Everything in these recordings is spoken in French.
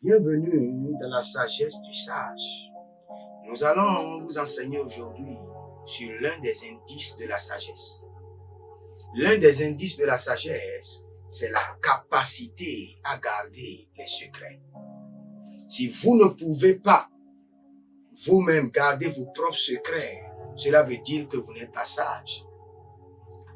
Bienvenue dans la sagesse du sage. Nous allons vous enseigner aujourd'hui sur l'un des indices de la sagesse. L'un des indices de la sagesse, c'est la capacité à garder les secrets. Si vous ne pouvez pas vous-même garder vos propres secrets, cela veut dire que vous n'êtes pas sage.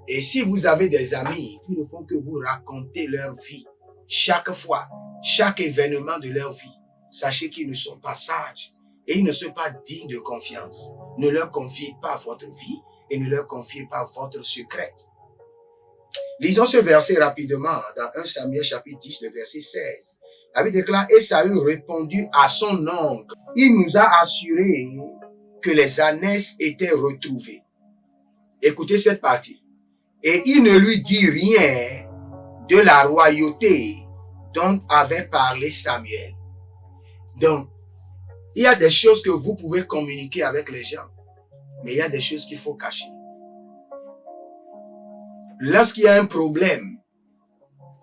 Et si vous avez des amis qui ne font que vous raconter leur vie, chaque fois, chaque événement de leur vie, sachez qu'ils ne sont pas sages et ils ne sont pas dignes de confiance. Ne leur confiez pas votre vie et ne leur confiez pas votre secret. Lisons ce verset rapidement dans 1 Samuel chapitre 10, le verset 16. La Bible déclare, et Saül répondit à son oncle, il nous a assuré que les ânesses étaient retrouvées. Écoutez cette partie. Et il ne lui dit rien de la royauté dont avait parlé Samuel. Donc, il y a des choses que vous pouvez communiquer avec les gens, mais il y a des choses qu'il faut cacher. Lorsqu'il y a un problème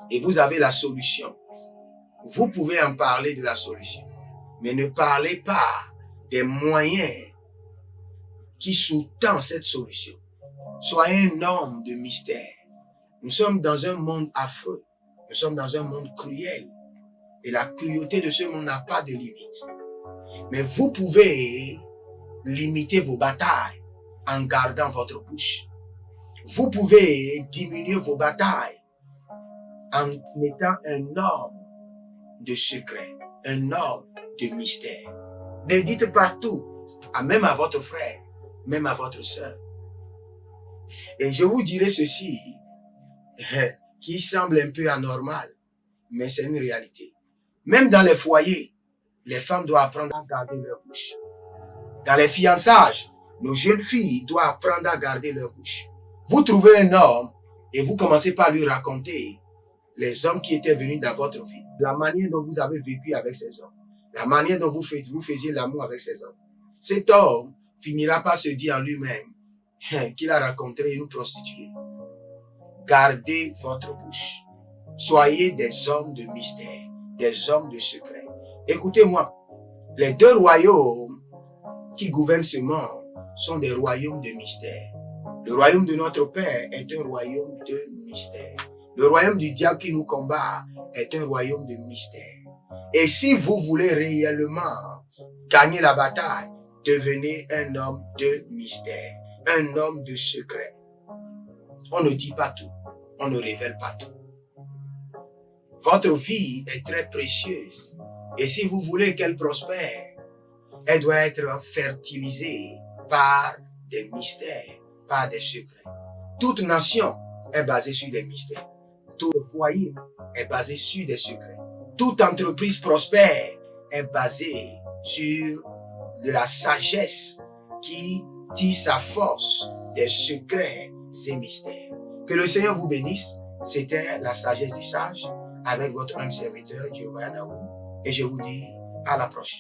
et vous avez la solution, vous pouvez en parler de la solution, mais ne parlez pas des moyens qui sous-tendent cette solution. Soyez un homme de mystère. Nous sommes dans un monde affreux. Nous sommes dans un monde cruel. Et la cruauté de ce monde n'a pas de limite. Mais vous pouvez limiter vos batailles en gardant votre bouche. Vous pouvez diminuer vos batailles en étant un homme de secret, un homme de mystère. Ne dites pas tout, même à votre frère, même à votre soeur. Et je vous dirai ceci, qui semble un peu anormal, mais c'est une réalité. Même dans les foyers, les femmes doivent apprendre à garder leur bouche. Dans les fiançages, nos jeunes filles doivent apprendre à garder leur bouche. Vous trouvez un homme et vous commencez par lui raconter les hommes qui étaient venus dans votre vie, la manière dont vous avez vécu avec ces hommes, la manière dont vous faisiez l'amour avec ces hommes. Cet homme finira par se dire en lui-même qu'il a rencontré une prostituée. Gardez votre bouche. Soyez des hommes de mystère, des hommes de secret. Écoutez-moi, les deux royaumes qui gouvernent ce monde sont des royaumes de mystère. Le royaume de notre Père est un royaume de mystère. Le royaume du diable qui nous combat est un royaume de mystère. Et si vous voulez réellement gagner la bataille, devenez un homme de mystère, un homme de secret. On ne dit pas tout, on ne révèle pas tout. Votre vie est très précieuse. Et si vous voulez qu'elle prospère, elle doit être fertilisée par des mystères, par des secrets. Toute nation est basée sur des mystères. Tout foyer est basé sur des secrets. Toute entreprise prospère est basée sur de la sagesse qui tire sa force des secrets, ces mystères. Que le Seigneur vous bénisse. C'était la sagesse du sage avec votre humble serviteur, Giovanni. Et je vous dis à la prochaine.